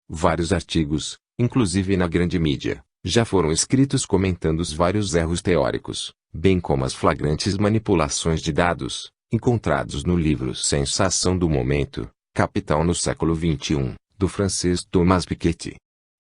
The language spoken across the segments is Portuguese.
Vários artigos, inclusive na grande mídia, já foram escritos comentando os vários erros teóricos, bem como as flagrantes manipulações de dados, encontrados no livro Sensação do Momento, Capital no século XXI, do francês Thomas Piketty.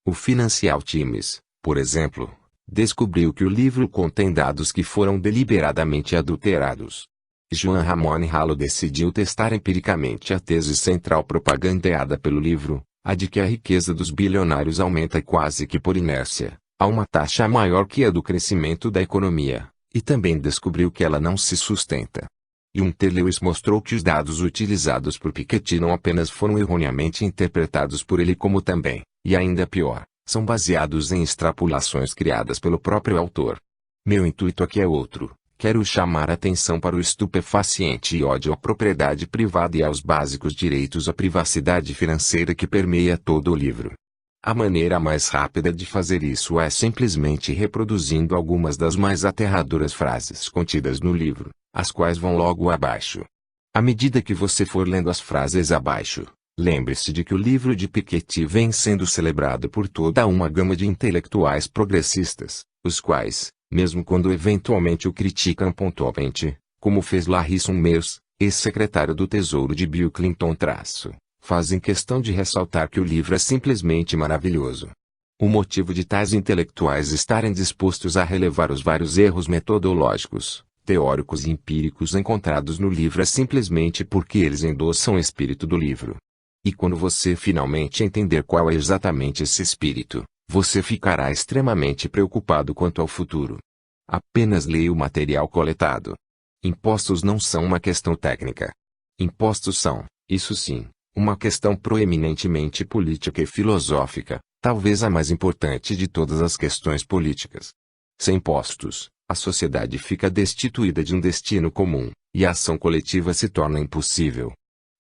O Financial Times, por exemplo, descobriu que o livro contém dados que foram deliberadamente adulterados. Joan Ramon Rallo decidiu testar empiricamente a tese central propagandeada pelo livro, a de que a riqueza dos bilionários aumenta quase que por inércia, a uma taxa maior que a do crescimento da economia, e também descobriu que ela não se sustenta. Hunter Lewis mostrou que os dados utilizados por Piketty não apenas foram erroneamente interpretados por ele como também, e ainda pior, são baseados em extrapolações criadas pelo próprio autor. Meu intuito aqui é outro. Quero chamar a atenção para o estupefaciente ódio à propriedade privada e aos básicos direitos à privacidade financeira que permeia todo o livro. A maneira mais rápida de fazer isso é simplesmente reproduzindo algumas das mais aterradoras frases contidas no livro, as quais vão logo abaixo. À medida que você for lendo as frases abaixo, lembre-se de que o livro de Piketty vem sendo celebrado por toda uma gama de intelectuais progressistas, os quais, mesmo quando eventualmente o criticam pontualmente, como fez Larry Summers, ex-secretário do Tesouro de Bill Clinton, fazem questão de ressaltar que o livro é simplesmente maravilhoso. O motivo de tais intelectuais estarem dispostos a relevar os vários erros metodológicos, teóricos e empíricos encontrados no livro é simplesmente porque eles endossam o espírito do livro. E quando você finalmente entender qual é exatamente esse espírito, você ficará extremamente preocupado quanto ao futuro. Apenas leia o material coletado. Impostos não são uma questão técnica. Impostos são, isso sim, uma questão proeminentemente política e filosófica, talvez a mais importante de todas as questões políticas. Sem impostos, a sociedade fica destituída de um destino comum, e a ação coletiva se torna impossível.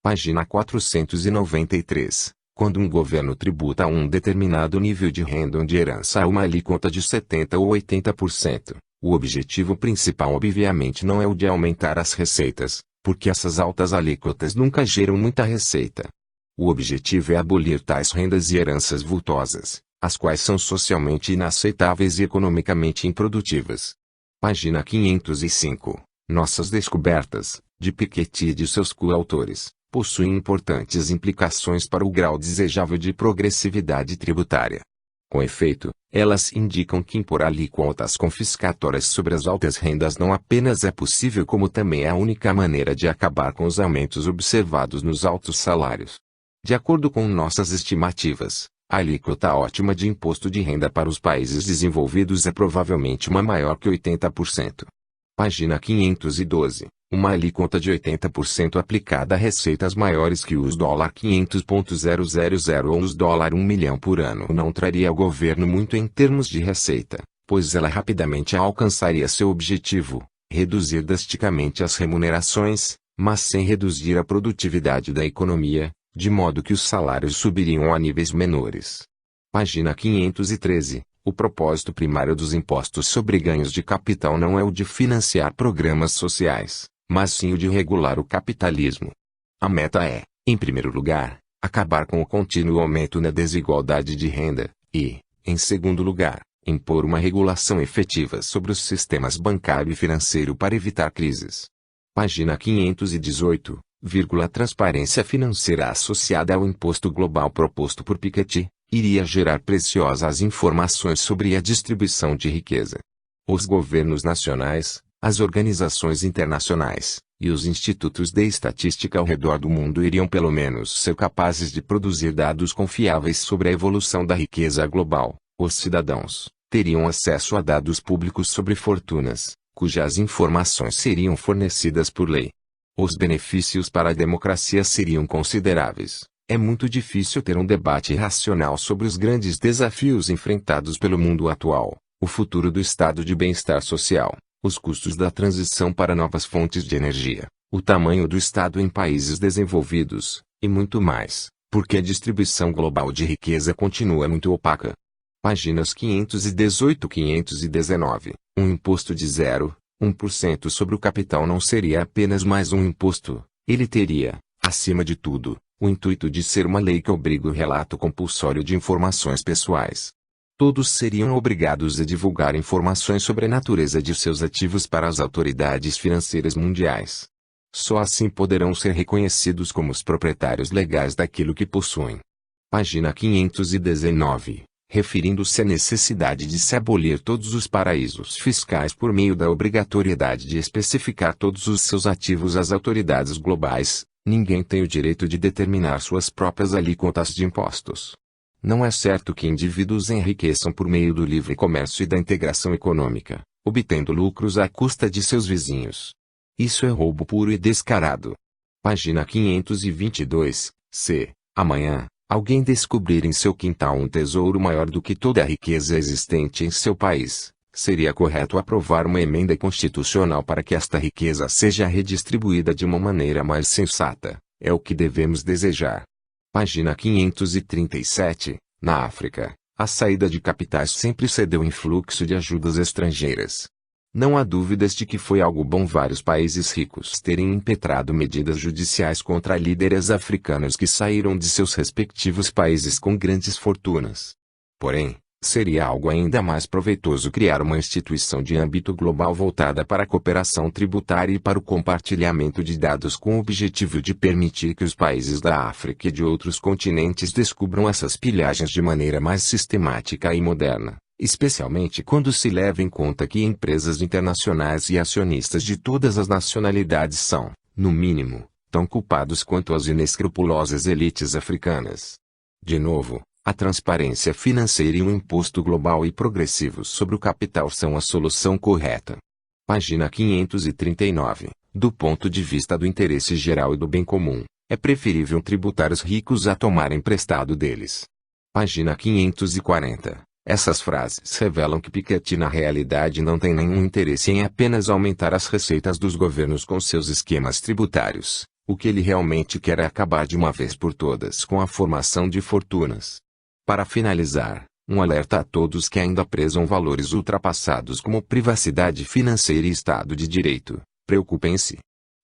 Página 493. Quando um governo tributa a um determinado nível de renda ou de herança a uma alíquota de 70% ou 80%, o objetivo principal obviamente não é o de aumentar as receitas, porque essas altas alíquotas nunca geram muita receita. O objetivo é abolir tais rendas e heranças vultosas, as quais são socialmente inaceitáveis e economicamente improdutivas. Página 505. Nossas descobertas, de Piketty e de seus coautores, possuem importantes implicações para o grau desejável de progressividade tributária. Com efeito, elas indicam que impor alíquotas confiscatórias sobre as altas rendas não apenas é possível como também é a única maneira de acabar com os aumentos observados nos altos salários. De acordo com nossas estimativas, a alíquota ótima de imposto de renda para os países desenvolvidos é provavelmente uma maior que 80%. Página 512. Uma alíquota de 80% aplicada a receitas maiores que os $500.000 ou os $1 milhão por ano não traria ao governo muito em termos de receita, pois ela rapidamente alcançaria seu objetivo, reduzir drasticamente as remunerações, mas sem reduzir a produtividade da economia, de modo que os salários subiriam a níveis menores. Página 513. O propósito primário dos impostos sobre ganhos de capital não é o de financiar programas sociais, mas sim o de regular o capitalismo. A meta é, em primeiro lugar, acabar com o contínuo aumento na desigualdade de renda, e, em segundo lugar, impor uma regulação efetiva sobre os sistemas bancário e financeiro para evitar crises. Página 518, a transparência financeira associada ao imposto global proposto por Piketty, iria gerar preciosas informações sobre a distribuição de riqueza. Os governos nacionais, as organizações internacionais, e os institutos de estatística ao redor do mundo iriam pelo menos ser capazes de produzir dados confiáveis sobre a evolução da riqueza global. Os cidadãos teriam acesso a dados públicos sobre fortunas, cujas informações seriam fornecidas por lei. Os benefícios para a democracia seriam consideráveis. É muito difícil ter um debate racional sobre os grandes desafios enfrentados pelo mundo atual, o futuro do estado de bem-estar social, os custos da transição para novas fontes de energia, o tamanho do Estado em países desenvolvidos, e muito mais, porque a distribuição global de riqueza continua muito opaca. Páginas 518 e 519. Um imposto de 0,1% sobre o capital não seria apenas mais um imposto, ele teria, acima de tudo, O intuito de ser uma lei que obriga o relato compulsório de informações pessoais. Todos seriam obrigados a divulgar informações sobre a natureza de seus ativos para as autoridades financeiras mundiais. Só assim poderão ser reconhecidos como os proprietários legais daquilo que possuem. Página 519. Referindo-se à necessidade de se abolir todos os paraísos fiscais por meio da obrigatoriedade de especificar todos os seus ativos às autoridades globais, ninguém tem o direito de determinar suas próprias alíquotas de impostos. Não é certo que indivíduos enriqueçam por meio do livre comércio e da integração econômica, obtendo lucros à custa de seus vizinhos. Isso é roubo puro e descarado. Página 522. Se, amanhã, alguém descobrir em seu quintal um tesouro maior do que toda a riqueza existente em seu país, seria correto aprovar uma emenda constitucional para que esta riqueza seja redistribuída de uma maneira mais sensata. É o que devemos desejar. Página 537. Na África, a saída de capitais sempre cedeu influxo de ajudas estrangeiras. Não há dúvidas de que foi algo bom vários países ricos terem impetrado medidas judiciais contra líderes africanos que saíram de seus respectivos países com grandes fortunas. Porém, seria algo ainda mais proveitoso criar uma instituição de âmbito global voltada para a cooperação tributária e para o compartilhamento de dados com o objetivo de permitir que os países da África e de outros continentes descubram essas pilhagens de maneira mais sistemática e moderna, especialmente quando se leva em conta que empresas internacionais e acionistas de todas as nacionalidades são, no mínimo, tão culpados quanto as inescrupulosas elites africanas. De novo, a transparência financeira e um imposto global e progressivo sobre o capital são a solução correta. Página 539. Do ponto de vista do interesse geral e do bem comum, é preferível tributar os ricos a tomar emprestado deles. Página 540. Essas frases revelam que Piketty na realidade não tem nenhum interesse em apenas aumentar as receitas dos governos com seus esquemas tributários. O que ele realmente quer é acabar de uma vez por todas com a formação de fortunas. Para finalizar, um alerta a todos que ainda prezam valores ultrapassados como privacidade financeira e Estado de Direito. Preocupem-se.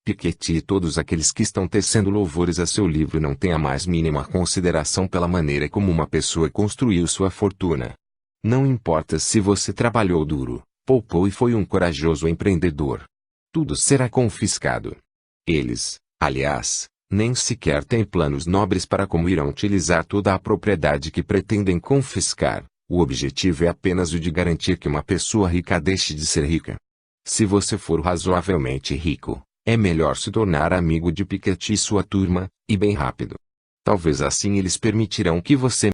Piketty e todos aqueles que estão tecendo louvores a seu livro não têm a mais mínima consideração pela maneira como uma pessoa construiu sua fortuna. Não importa se você trabalhou duro, poupou e foi um corajoso empreendedor. Tudo será confiscado. Eles, aliás, nem sequer têm planos nobres para como irão utilizar toda a propriedade que pretendem confiscar. O objetivo é apenas o de garantir que uma pessoa rica deixe de ser rica. Se você for razoavelmente rico, é melhor se tornar amigo de Piketty e sua turma, e bem rápido. Talvez assim eles permitirão que você